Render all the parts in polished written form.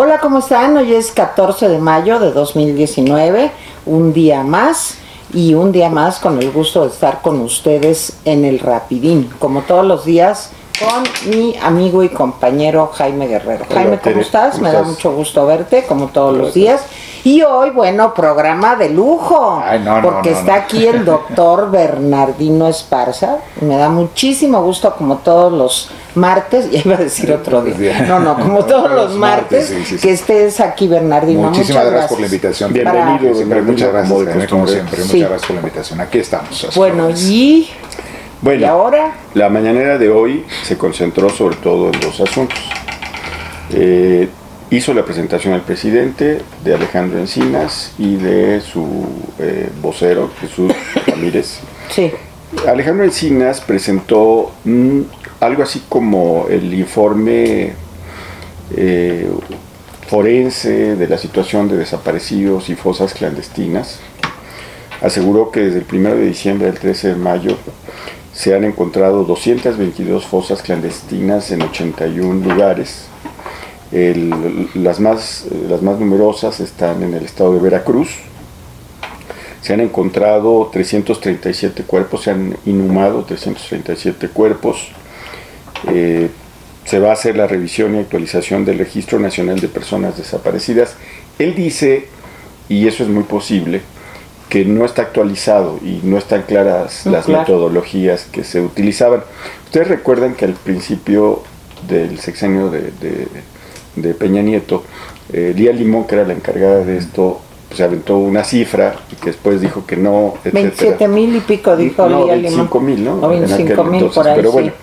Hola, ¿cómo están? Hoy es 14 de mayo de 2019, un día más y un día más con el gusto de estar con ustedes en el Rapidín, como todos los días con mi amigo y compañero Jaime Guerrero. Hola, Jaime, ¿cómo estás? ¿Cómo Me estás? da mucho gusto verte, como todos Gracias. los días. Y hoy, bueno, programa de lujo, porque está aquí el doctor Bernardino Esparza. Me da muchísimo gusto, como todos los martes, ya iba a decir otro día. Como todos los martes, sí. que estés aquí, Bernardino. Muchísimas gracias por la invitación. Bienvenido, Siempre, muchas gracias, como de como costumbre. siempre, Sí. muchas gracias por la invitación. Aquí estamos. Bueno, ¿y ahora? La mañanera de hoy se concentró sobre todo en dos asuntos. Hizo la presentación al presidente de Alejandro Encinas y de su vocero, Jesús Ramírez. Sí. Alejandro Encinas presentó algo así como el informe forense de la situación de desaparecidos y fosas clandestinas. Aseguró que desde el 1 de diciembre al 13 de mayo se han encontrado 222 fosas clandestinas en 81 lugares. Las más numerosas están en el estado de Veracruz. Se han encontrado 337 cuerpos, se han inhumado 337 cuerpos. Se va a hacer la revisión y actualización del Registro Nacional de Personas Desaparecidas. Él dice, y eso es muy posible, que no está actualizado y no están claras las metodologías que se utilizaban. Ustedes recuerdan que al principio del sexenio de Peña Nieto, Lía Limón, que era la encargada de esto, se aventó una cifra y que después dijo que no, etcétera. 27,000 y pico dijo Lía Limón. 25,000, ¿no? O 25,000 por ahí, pero bueno. sí.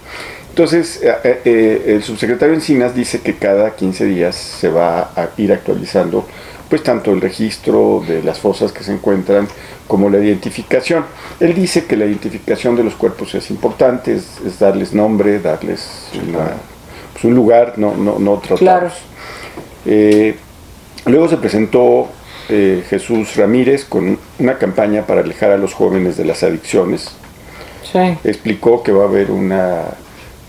Entonces, el subsecretario Encinas dice que cada 15 días se va a ir actualizando pues tanto el registro de las fosas que se encuentran como la identificación. Él dice que la identificación de los cuerpos es importante, es darles nombre, darles un lugar, no tratarlos. Claro. Luego se presentó Jesús Ramírez con una campaña para alejar a los jóvenes de las adicciones. Sí. Explicó que va a haber una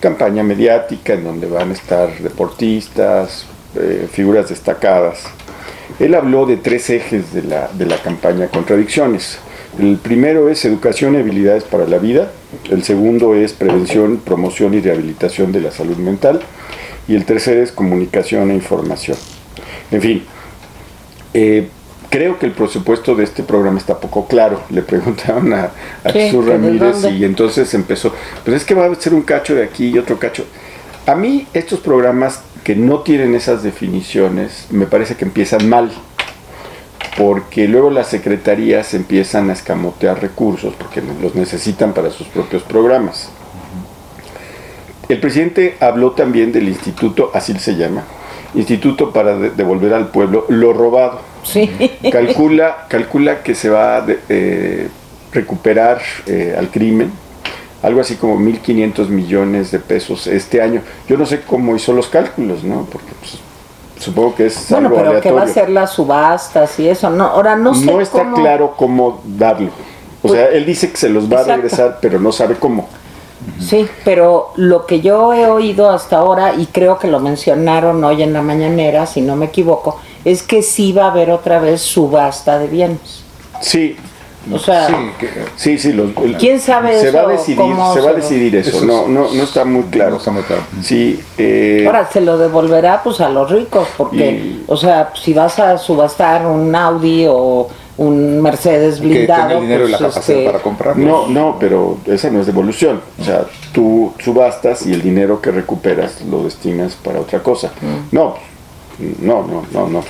campaña mediática en donde van a estar deportistas, figuras destacadas. Él habló de 3 ejes de la campaña contra adicciones. El primero es educación y habilidades para la vida. El segundo es prevención, promoción y rehabilitación de la salud mental. Y el tercero es comunicación e información. En fin, creo que el presupuesto de este programa está poco claro. Le preguntaron a Jesús Ramírez y entonces empezó, pues es que va a ser un cacho de aquí y otro cacho. A mí estos programas que no tienen esas definiciones me parece que empiezan mal, porque luego las secretarías empiezan a escamotear recursos porque los necesitan para sus propios programas. El presidente habló también del instituto, así se llama, Instituto para devolver al pueblo lo robado. Sí. Calcula que se va a recuperar al crimen algo así como 1.500 millones de pesos este año. Yo no sé cómo hizo los cálculos, ¿no? Porque pues, supongo que es algo pero aleatorio. que va a ser las subastas y eso. No, ahora no sé No está cómo. claro cómo darlo. O sea, él dice que se los va a regresar, pero no sabe cómo. Sí, pero lo que yo he oído hasta ahora, y creo que lo mencionaron hoy en la mañanera, si no me equivoco, es que sí va a haber otra vez subasta de bienes. Sí. O sea, sí, ¿quién sabe se eso? Va a decidir eso. No está muy claro. No está muy claro. Sí. Ahora se lo devolverá pues a los ricos, porque, o sea, si vas a subastar un Audi o un Mercedes blindado, que tenga el dinero pues, y la capacidad para comprarlo. No, pero esa no es devolución. O sea, tú subastas y el dinero que recuperas lo destinas para otra cosa. No,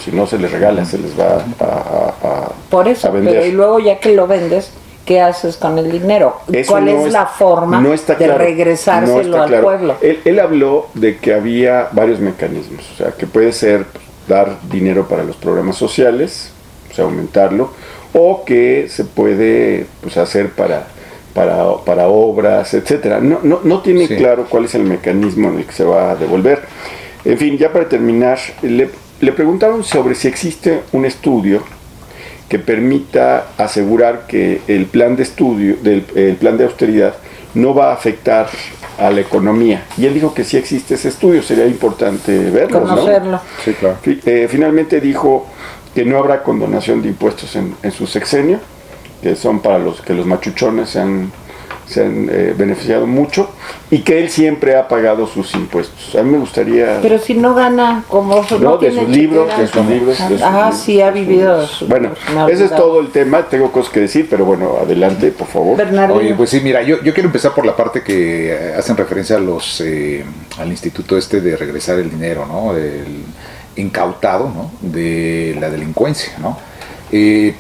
si no se les regala, se les va a por eso, a vender. pero y luego ya que lo vendes, ¿qué haces con el dinero? Eso ¿Cuál no es la forma de regresárselo al pueblo? Él habló de que había varios mecanismos, o sea, que puede ser dar dinero para los programas sociales, o sea, aumentarlo, o que se puede pues, hacer para obras, etcétera. No tiene claro cuál es el mecanismo en el que se va a devolver. En fin, ya para terminar, le preguntaron sobre si existe un estudio que permita asegurar que el plan de estudio, el plan de austeridad, no va a afectar a la economía. Y él dijo que sí existe ese estudio, sería importante verlo, conocerlo. ¿no? Sí, claro. Finalmente dijo que no habrá condonación de impuestos en su sexenio, que son para los que los machuchones se han beneficiado mucho, y que él siempre ha pagado sus impuestos. A mí me gustaría... Pero si no gana, como no de sus libros, sí ha vivido. Bueno, ese es todo el tema. Tengo cosas que decir, pero bueno, adelante, por favor. Bernardino. Oye, pues sí, mira, yo quiero empezar por la parte que hacen referencia a al instituto de regresar el dinero, ¿no? El incautado, ¿no? De la delincuencia, ¿no?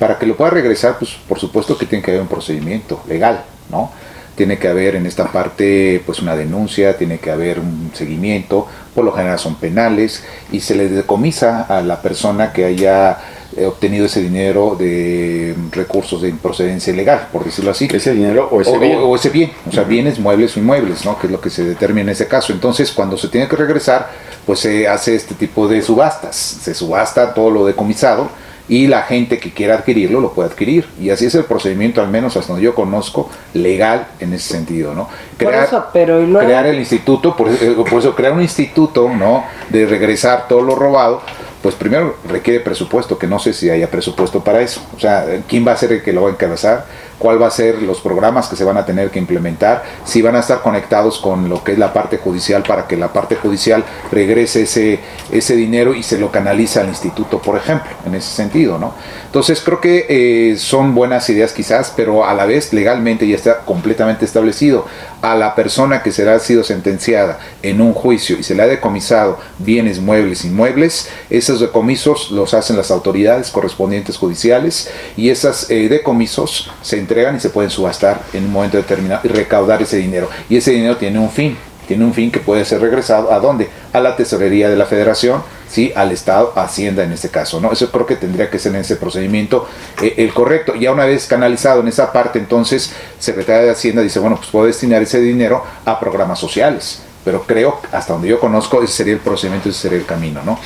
Para que lo pueda regresar, pues por supuesto que tiene que haber un procedimiento legal, ¿no? Tiene que haber en esta parte pues una denuncia, tiene que haber un seguimiento, por lo general son penales, y se le decomisa a la persona que haya obtenido ese dinero de recursos de procedencia ilegal, por decirlo así. Ese dinero o ese bien. O ese bien, o sea, bienes muebles o inmuebles, ¿no? Que es lo que se determina en ese caso. Entonces, cuando se tiene que regresar, pues se hace este tipo de subastas. Se subasta todo lo decomisado, y la gente que quiera adquirirlo lo puede adquirir, y así es el procedimiento, al menos hasta donde yo conozco, legal en ese sentido, ¿no? Crear el instituto, por eso crear un instituto, ¿no? De regresar todo lo robado, pues primero requiere presupuesto, que no sé si haya presupuesto para eso. O sea, ¿quién va a ser el que lo va a encabezar? ¿Cuál va a ser los programas que se van a tener que implementar? Si van a estar conectados con lo que es la parte judicial, para que la parte judicial regrese ese dinero y se lo canaliza al instituto, por ejemplo, en ese sentido, ¿no? Entonces creo que son buenas ideas quizás, pero a la vez legalmente ya está completamente establecido. A la persona que ha sido sentenciada en un juicio y se le ha decomisado bienes muebles, inmuebles, esos decomisos los hacen las autoridades correspondientes judiciales, y esos decomisos se entregan y se pueden subastar en un momento determinado y recaudar ese dinero. Y ese dinero tiene un fin que puede ser regresado ¿a dónde? A la tesorería de la Federación, ¿sí? Al Estado, a Hacienda en este caso, ¿no? Eso creo que tendría que ser en ese procedimiento el correcto. Ya una vez canalizado en esa parte, entonces Secretaría de Hacienda dice, bueno, pues puedo destinar ese dinero a programas sociales. Pero creo, hasta donde yo conozco, ese sería el procedimiento, ese sería el camino, ¿no?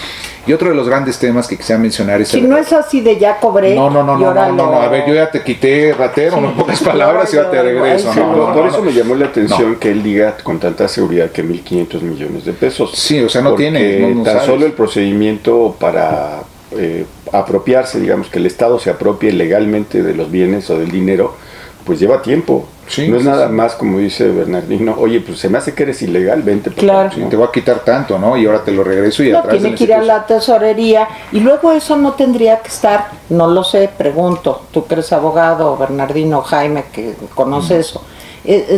Y otro de los grandes temas que quisiera mencionar es... Si no es así de ya cobré... No, a ver, yo ya te quité, ratero, en pocas palabras, y ya te regreso. Por eso me llamó la atención que él diga con tanta seguridad que 1.500 millones de pesos. Sí, o sea, no tiene... No tan solo el procedimiento para apropiarse, digamos, que el Estado se apropie legalmente de los bienes o del dinero, pues lleva tiempo. Sí, no es nada más, como dice Bernardino, oye, pues se me hace que eres ilegal, vente. Claro. Sí, te voy a quitar tanto, ¿no? Y ahora te lo regreso y atrás. Tiene que ir a la tesorería, y luego eso no tendría que estar, no lo sé, pregunto, tú que eres abogado, Bernardino, Jaime, que conoce eso,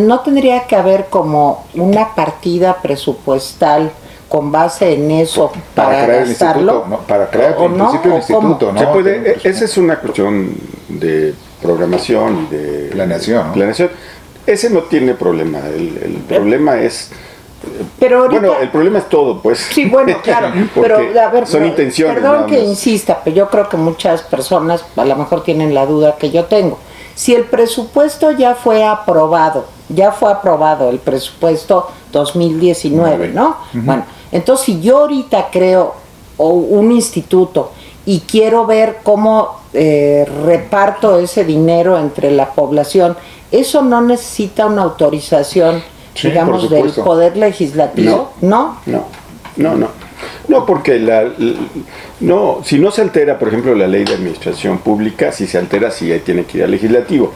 no tendría que haber como una partida presupuestal con base en eso para crear gastarlo, el instituto, ¿no? Para crear en principio el instituto, ¿no? Se puede, esa es una cuestión de programación y de planeación. Ese no tiene problema, el problema es... Pero ahorita, bueno, el problema es todo, pues. Sí, bueno, claro, pero a ver, son intenciones. Perdón que insista, pero yo creo que muchas personas a lo mejor tienen la duda que yo tengo. Si el presupuesto ya fue aprobado el presupuesto 2019, ¿no? Bueno, entonces si yo ahorita creo un instituto y quiero ver cómo reparto ese dinero entre la población, ¿eso no necesita una autorización, digamos, del Poder Legislativo? No, porque si no se altera, por ejemplo, la ley de administración pública, si se altera, sí tiene que ir al legislativo.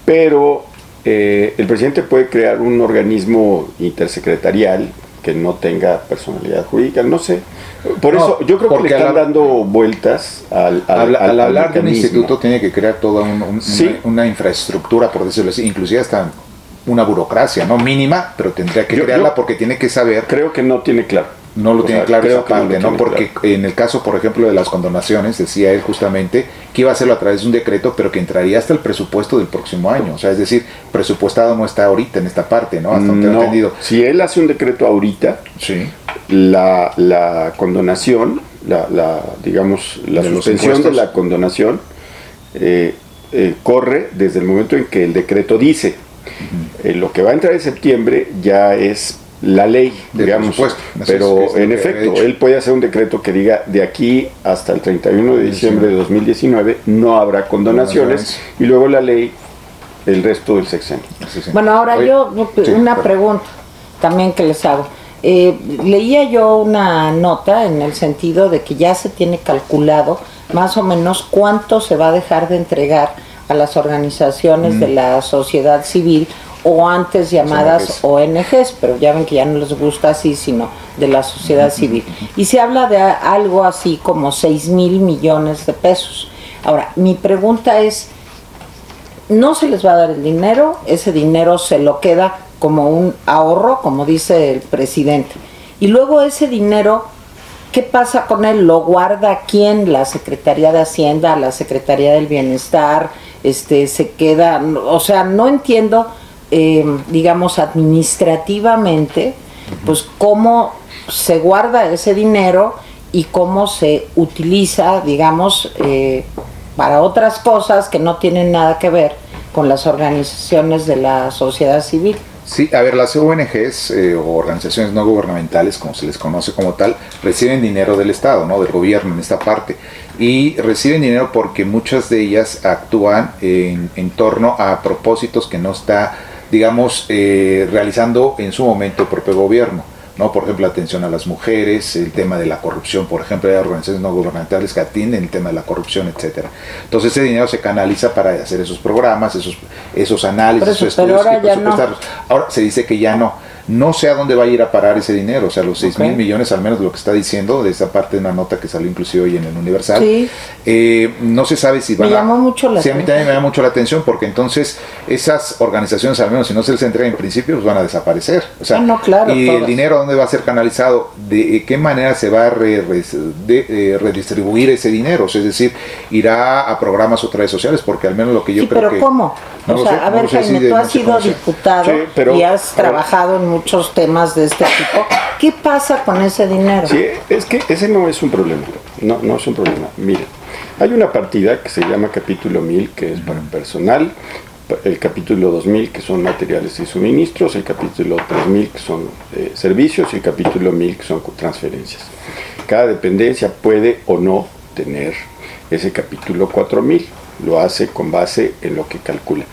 Pero el presidente puede crear un organismo intersecretarial que no tenga personalidad jurídica, no sé. Por eso yo creo que le están dando vueltas al hablar de un instituto tiene que crear toda una infraestructura, por decirlo así, inclusive hasta una burocracia, no mínima, pero tendría que crearla porque tiene que saber. Creo que no tiene claro. No lo tiene claro esa parte, ¿no? Porque en el caso, por ejemplo, de las condonaciones, decía él justamente que iba a hacerlo a través de un decreto, pero que entraría hasta el presupuesto del próximo año. O sea, es decir, presupuestado no está ahorita en esta parte, ¿no? Hasta donde tengo entendido. Si él hace un decreto ahorita, sí, la condonación, digamos, la suspensión de la condonación corre desde el momento en que el decreto dice. Lo que va a entrar en septiembre ya es la ley, digamos, pero en efecto, él puede hacer un decreto que diga de aquí hasta el 31 de diciembre de 2019 no habrá condonaciones, y luego la ley el resto del sexenio. Sí, sí. Bueno, ahora una pregunta también que les hago. Leía yo una nota en el sentido de que ya se tiene calculado más o menos cuánto se va a dejar de entregar a las organizaciones de la sociedad civil o antes llamadas ONGs, pero ya ven que ya no les gusta así, sino de la sociedad civil. Y se habla de algo así como 6,000 millones de pesos. Ahora, mi pregunta es, ¿no se les va a dar el dinero? ¿Ese dinero se lo queda como un ahorro, como dice el presidente? Y luego ese dinero, ¿qué pasa con él? ¿Lo guarda quién? ¿La Secretaría de Hacienda? ¿La Secretaría del Bienestar? ¿Se queda? O sea, no entiendo, digamos, administrativamente, pues cómo se guarda ese dinero y cómo se utiliza, digamos, para otras cosas que no tienen nada que ver con las organizaciones de la sociedad civil. Sí, a ver, las ONGs o organizaciones no gubernamentales, como se les conoce como tal, reciben dinero del Estado, ¿no? Del gobierno en esta parte. Y reciben dinero porque muchas de ellas actúan en torno a propósitos que no está, digamos, realizando en su momento el propio gobierno, ¿no? Por ejemplo, atención a las mujeres, el tema de la corrupción, por ejemplo, hay organizaciones no gubernamentales que atienden el tema de la corrupción, etcétera. Entonces ese dinero se canaliza para hacer esos programas, esos análisis, esos estudios que presupuestarlos. Ahora se dice que ya no sé a dónde va a ir a parar ese dinero, o sea, los 6,000 millones, al menos de lo que está diciendo, de esa parte de una nota que salió inclusive hoy en el Universal, no se sabe si van llamó mucho la atención. A mí también me llama mucho la atención, porque entonces esas organizaciones, al menos si no se les entrega en principio, pues van a desaparecer. O sea, claro, y todas. el dinero, ¿a dónde va a ser canalizado? ¿De qué manera se va a redistribuir ese dinero? O sea, es decir, irá a programas o redes sociales, porque al menos lo que yo creo pero que... ¿cómo? No o sea, a ver, Jaime, tú has sido diputado y has trabajado en muchos temas de este tipo. ¿Qué pasa con ese dinero? Sí, es que ese no es un problema. No es un problema. Miren, hay una partida que se llama capítulo 1000, que es para personal, el capítulo 2000, que son materiales y suministros, el capítulo 3000, que son servicios, y el capítulo 1000, que son transferencias. Cada dependencia puede o no tener ese capítulo 4000. Lo hace con base en lo que calcula.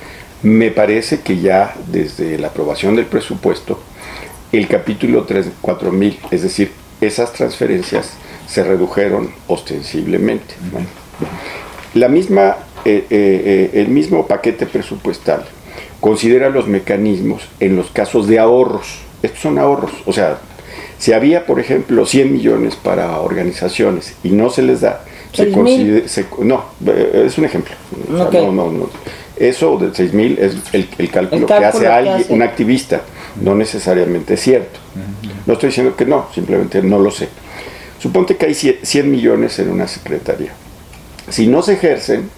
Me parece que ya desde la aprobación del presupuesto, el capítulo 4000, es decir, esas transferencias se redujeron ostensiblemente, ¿no? El mismo paquete presupuestal considera los mecanismos en los casos de ahorros. Estos son ahorros, o sea, si había, por ejemplo, 100 millones para organizaciones y no se les da, es un ejemplo. Okay. O sea, no. Eso de 6,000 es el cálculo que hace alguien, un activista. No necesariamente es cierto. No estoy diciendo que no, simplemente no lo sé. Suponte que hay 100 millones en una secretaría. Si no se ejercen,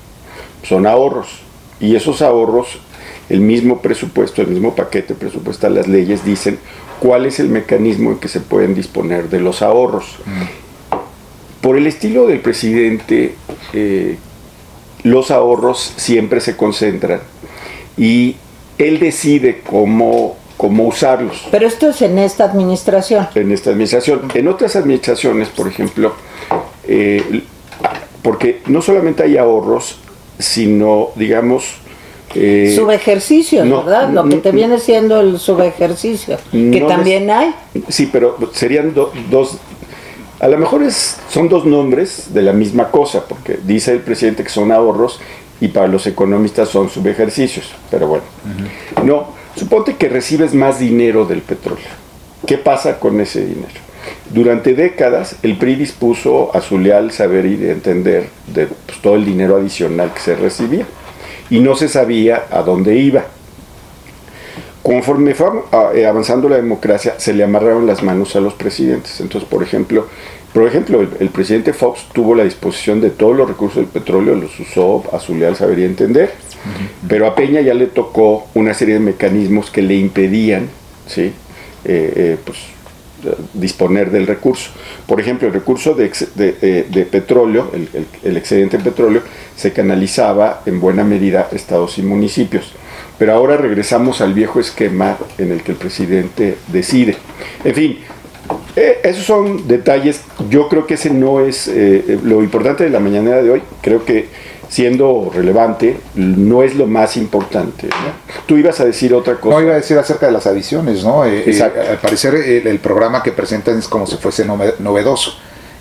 son ahorros. Y esos ahorros, el mismo presupuesto, el mismo paquete presupuestal, las leyes dicen cuál es el mecanismo en que se pueden disponer de los ahorros. Por el estilo del presidente, los ahorros siempre se concentran y él decide cómo usarlos. Pero esto es en esta administración. En esta administración. En otras administraciones, por ejemplo, porque no solamente hay ahorros, sino, digamos... subejercicios, ¿verdad? Lo que te viene siendo el subejercicio, que también hay. Sí, pero serían dos... A lo mejor son dos nombres de la misma cosa, porque dice el presidente que son ahorros y para los economistas son subejercicios, pero bueno. No, suponte que recibes más dinero del petróleo. ¿Qué pasa con ese dinero? Durante décadas el PRI dispuso a su leal saber y de entender de todo el dinero adicional que se recibía y no se sabía a dónde iba. Conforme fue avanzando la democracia, se le amarraron las manos a los presidentes. Entonces, por ejemplo, el presidente Fox tuvo la disposición de todos los recursos del petróleo, los usó a su leal saber y entender, pero a Peña ya le tocó una serie de mecanismos que le impedían, ¿sí? Disponer del recurso. Por ejemplo, el recurso de petróleo, el excedente de petróleo, se canalizaba en buena medida a estados y municipios. Pero ahora regresamos al viejo esquema en el que el presidente decide. En fin, esos son detalles. Yo creo que ese no es lo importante de la mañanera de hoy. Creo que siendo relevante, no es lo más importante, ¿no? Tú ibas a decir otra cosa. No, iba a decir acerca de las adiciones, ¿no? Al parecer el programa que presentan es como si fuese novedoso.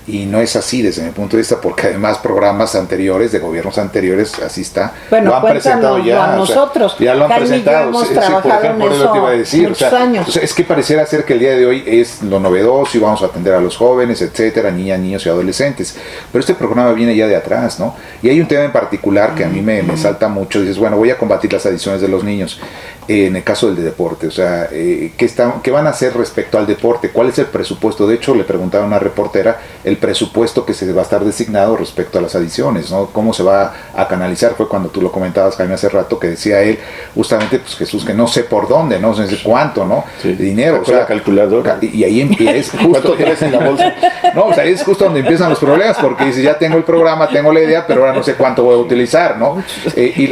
Y no es así desde mi punto de vista, porque además programas anteriores, de gobiernos anteriores, así está, bueno, lo han presentado ya. A nosotros. Ya lo han Jaime presentado. Hemos Sí, trabajado por ejemplo, en eso te iba a decir. muchos años. Es que pareciera ser que el día de hoy es lo novedoso y vamos a atender a los jóvenes, etcétera, niñas, niños y adolescentes. Pero este programa viene ya de atrás, ¿no? Y hay un tema en particular que a mí me salta mucho. Dices, bueno, voy a combatir las adicciones de los niños. En el caso del deporte, o sea, ¿qué van a hacer respecto al deporte? ¿Cuál es el presupuesto? De hecho, le preguntaba a una reportera el presupuesto que se va a estar designado respecto a las adiciones, ¿no? ¿Cómo se va a canalizar? Fue cuando tú lo comentabas, Jaime, hace rato, que decía él, justamente, pues Jesús, que no sé por dónde, no sé cuánto, ¿no? Sí. De dinero. O sea, la calculadora. Y ahí empieza justo en la bolsa. No, o sea, es justo donde empiezan los problemas, porque dices, ya tengo el programa, tengo la idea, pero ahora no sé cuánto voy a utilizar, ¿no? Y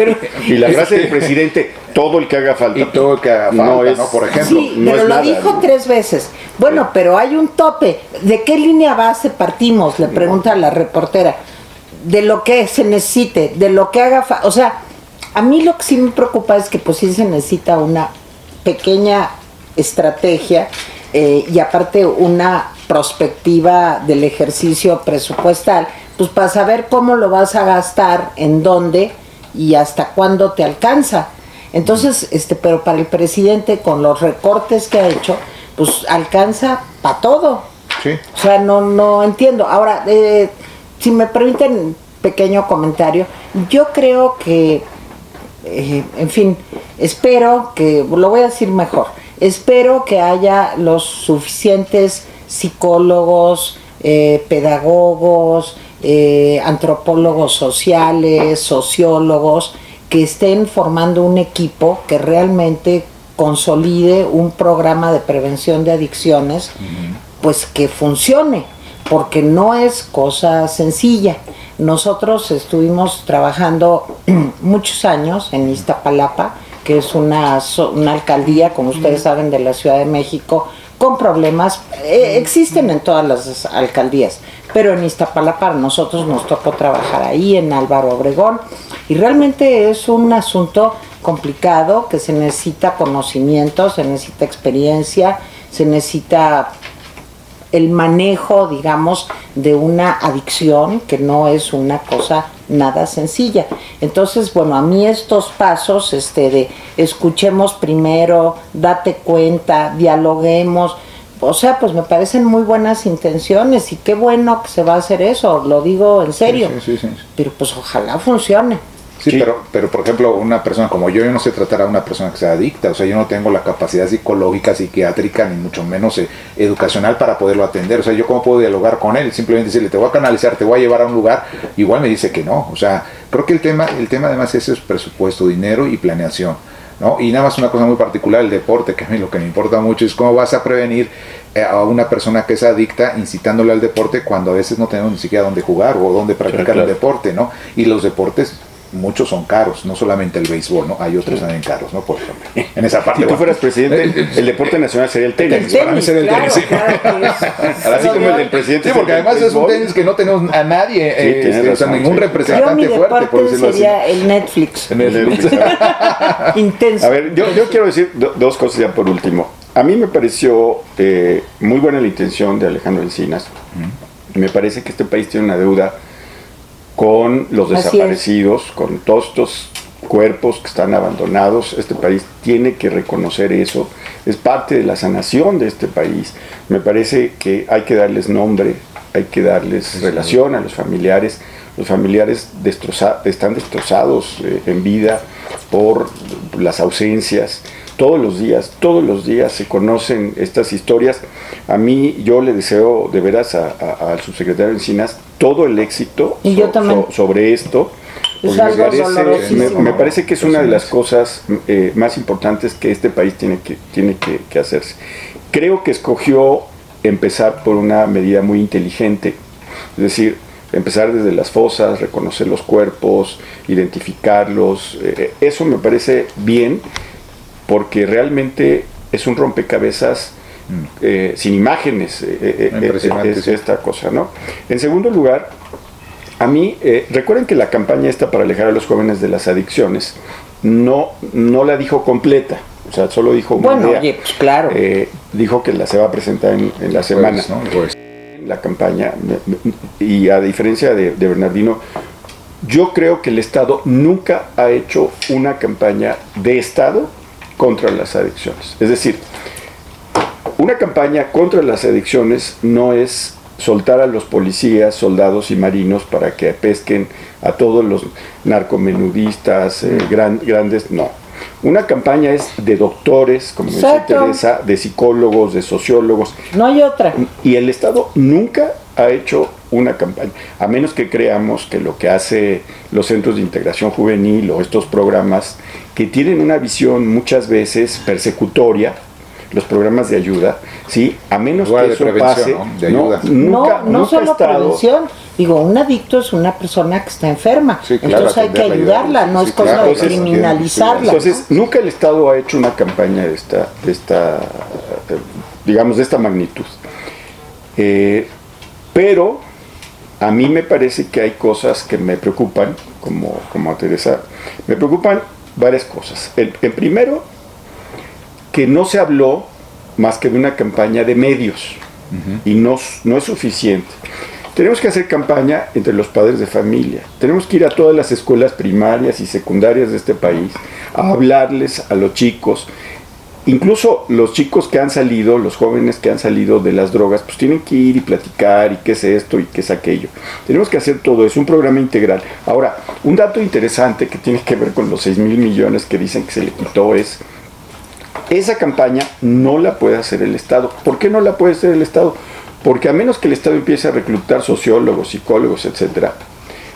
la frase del presidente, todo el que haga falta. Y todo el que haga falta, ¿no? Por ejemplo. Sí, no pero es lo nada, dijo ¿no? 3 veces. Bueno, pero hay un tope. ¿De qué línea base partimos? Le pregunta la reportera. De lo que se necesite, de lo que haga falta. O sea, a mí lo que sí me preocupa es que pues sí se necesita una pequeña estrategia y aparte una prospectiva del ejercicio presupuestal, pues para saber cómo lo vas a gastar, en dónde y hasta cuándo te alcanza. Entonces, pero para el presidente, con los recortes que ha hecho, pues alcanza para todo. Sí. O sea, no entiendo. Ahora, si me permiten pequeño comentario, yo creo que, en fin, espero que, lo voy a decir mejor, espero que haya los suficientes psicólogos, pedagogos, antropólogos sociales, sociólogos, que estén formando un equipo que realmente consolide un programa de prevención de adicciones, pues que funcione, porque no es cosa sencilla. Nosotros estuvimos trabajando muchos años en Iztapalapa, que es una alcaldía, como ustedes saben, de la Ciudad de México, con problemas, existen en todas las alcaldías, pero en Iztapalapa nosotros nos tocó trabajar ahí, en Álvaro Obregón, y realmente es un asunto complicado, que se necesita conocimiento, se necesita experiencia, se necesita el manejo, digamos, de una adicción, que no es una cosa nada sencilla. Entonces, bueno, a mí estos pasos de escuchemos primero, date cuenta, dialoguemos, o sea, pues me parecen muy buenas intenciones y qué bueno que se va a hacer eso, lo digo en serio. Sí. Pero pues ojalá funcione. Sí, pero por ejemplo, una persona como yo no sé tratar a una persona que sea adicta, o sea, yo no tengo la capacidad psicológica, psiquiátrica, ni mucho menos educacional para poderlo atender. O sea, yo cómo puedo dialogar con él, simplemente decirle, te voy a canalizar, te voy a llevar a un lugar, igual me dice que no. O sea, creo que el tema además es presupuesto, dinero y planeación, ¿no? Y nada más una cosa muy particular, el deporte, que a mí lo que me importa mucho es cómo vas a prevenir a una persona que es adicta incitándole al deporte cuando a veces no tenemos ni siquiera dónde jugar o dónde practicar el deporte, ¿no? Y los deportes, muchos son caros, no solamente el béisbol, ¿no? Hay otros también caros, ¿no? Por ejemplo, en esa parte. Si tú fueras presidente, el deporte nacional sería el tenis. Para mí sería el tenis. Así como el del presidente. Sí, porque además es un tenis que no tenemos a nadie, o sea, ningún representante fuerte, por decirlo así. Sería el Netflix. Intenso. A ver, yo quiero decir dos cosas ya por último. A mí me pareció muy buena la intención de Alejandro Encinas. Me parece que este país tiene una deuda con los desaparecidos, con todos estos cuerpos que están abandonados. Este país tiene que reconocer eso, es parte de la sanación de este país. Me parece que hay que darles nombre, hay que darles relación a los familiares. Los familiares están destrozados en vida por las ausencias. Todos los días se conocen estas historias. A mí, yo le deseo de veras al subsecretario Encinas todo el éxito sobre esto. Me parece que es una de las cosas más importantes que este país tiene que hacerse. Creo que escogió empezar por una medida muy inteligente, es decir, empezar desde las fosas, reconocer los cuerpos, identificarlos. Eso me parece bien, porque realmente es un rompecabezas sin imágenes, es esta cosa, ¿no? En segundo lugar, A mí, recuerden que la campaña esta para alejar a los jóvenes de las adicciones no la dijo completa, o sea, solo dijo una idea. Oye, pues claro. Dijo que se va a presentar en la semana. Pues, ¿no? Pues. La campaña, y a diferencia de Bernardino, yo creo que el Estado nunca ha hecho una campaña de Estado contra las adicciones. Es decir, una campaña contra las adicciones no es soltar a los policías, soldados y marinos para que pesquen a todos los narcomenudistas grandes, no. Una campaña es de doctores, como dice Teresa, de psicólogos, de sociólogos. No hay otra. Y el Estado nunca ha hecho una campaña, a menos que creamos que lo que hace los centros de integración juvenil o estos programas que tienen una visión muchas veces persecutoria, los programas de ayuda, ¿sí? A menos que eso pase, no solo prevención. Digo, un adicto es una persona que está enferma, sí, claro, entonces hay que ayudarla, no es cosa de criminalizarla. Entonces, nunca el Estado ha hecho una campaña de esta magnitud. Pero a mí me parece que hay cosas que me preocupan, como a Teresa, me preocupan varias cosas. El primero, que no se habló más que de una campaña de medios, y no es suficiente. Tenemos que hacer campaña entre los padres de familia, tenemos que ir a todas las escuelas primarias y secundarias de este país, a hablarles a los chicos, incluso los chicos que han salido, los jóvenes que han salido de las drogas, pues tienen que ir y platicar, y qué es esto, y qué es aquello. Tenemos que hacer todo eso, un programa integral. Ahora, un dato interesante que tiene que ver con los 6,000 millones que dicen que se le quitó es, esa campaña no la puede hacer el Estado. ¿Por qué no la puede hacer el Estado? Porque a menos que el Estado empiece a reclutar sociólogos, psicólogos, etcétera,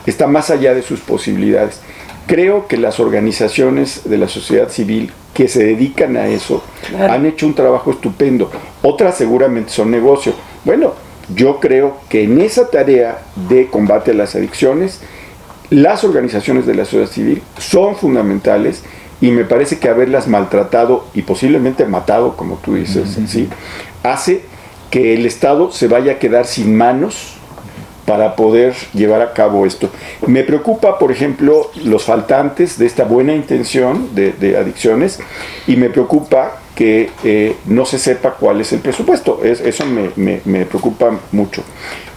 está más allá de sus posibilidades. Creo que las organizaciones de la sociedad civil que se dedican a eso han hecho un trabajo estupendo. Otras seguramente son negocio. Bueno, yo creo que en esa tarea de combate a las adicciones, las organizaciones de la sociedad civil son fundamentales, y me parece que haberlas maltratado y posiblemente matado, como tú dices, ¿sí?, hace que el Estado se vaya a quedar sin manos para poder llevar a cabo esto. Me preocupa, por ejemplo, los faltantes de esta buena intención de adicciones, y me preocupa que no se sepa cuál es el presupuesto. Eso me preocupa mucho.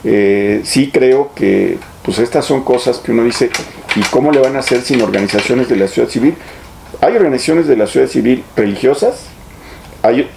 Sí creo que pues estas son cosas que uno dice, ¿y cómo le van a hacer sin organizaciones de la sociedad civil? Hay organizaciones de la sociedad civil religiosas, hay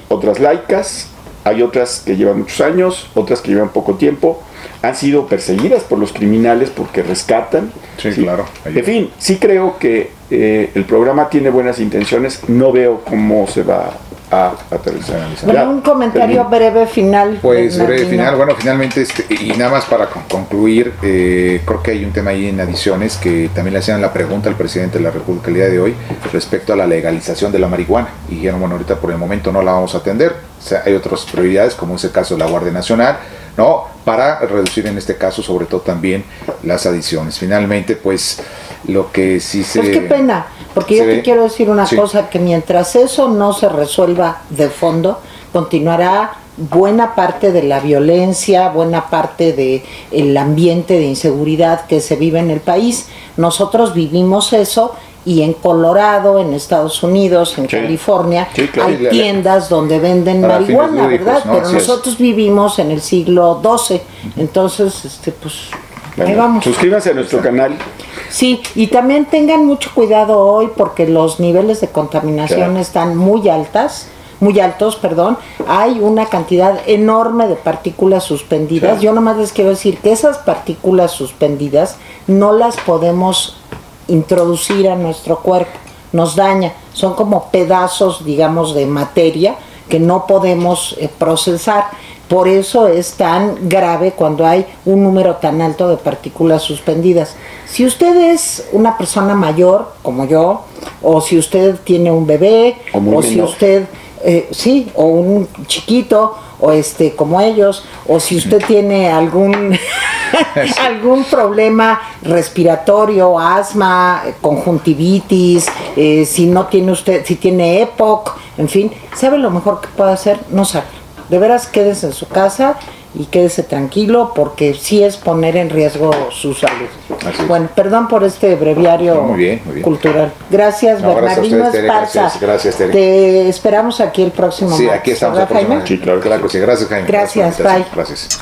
otras laicas, hay otras que llevan muchos años, otras que llevan poco tiempo, han sido perseguidas por los criminales porque rescatan. Sí, claro. En fin, sí creo que el programa tiene buenas intenciones, no veo cómo se va a aterrizar. Bueno, un comentario breve final. Pues breve final, bueno, finalmente, y nada más para concluir, creo que hay un tema ahí en adiciones que también le hacían la pregunta al presidente de la República el día de hoy respecto a la legalización de la marihuana, y dijeron, bueno, ahorita por el momento no la vamos a atender, o sea, hay otras prioridades, como es el caso de la Guardia Nacional, ¿no?, para reducir en este caso sobre todo también las adicciones. Finalmente, pues lo que sí se... Pues qué pena, porque yo te quiero decir una cosa, que mientras eso no se resuelva de fondo, continuará buena parte de la violencia, buena parte del ambiente de inseguridad que se vive en el país. Nosotros vivimos eso, y en Colorado, en Estados Unidos, en California, hay tiendas donde venden marihuana, ¿verdad? ¿No? Pero nosotros vivimos en el siglo XII, entonces, pues, ahí vamos. Suscríbanse a nuestro canal. Sí, y también tengan mucho cuidado hoy, porque los niveles de contaminación están muy altos, hay una cantidad enorme de partículas suspendidas. Yo nomás les quiero decir que esas partículas suspendidas no las podemos introducir a nuestro cuerpo, nos daña, son como pedazos, digamos, de materia que no podemos procesar. Por eso es tan grave cuando hay un número tan alto de partículas suspendidas. Si usted es una persona mayor, como yo, o si usted tiene un bebé, o si usted, o un chiquito, o como ellos, o si usted tiene algún problema respiratorio, asma, conjuntivitis, si tiene EPOC, en fin, ¿sabe lo mejor que puede hacer? No salga. De veras, quédese en su casa y quédese tranquilo porque sí es poner en riesgo su salud. Bueno, perdón por este breviario muy bien. cultural. Gracias, Bernardino Esparza. Gracias, Tere. Te esperamos aquí el próximo martes. Sí, aquí estamos el próximo. Sí, claro. Gracias, Jaime. Gracias, bye. Gracias.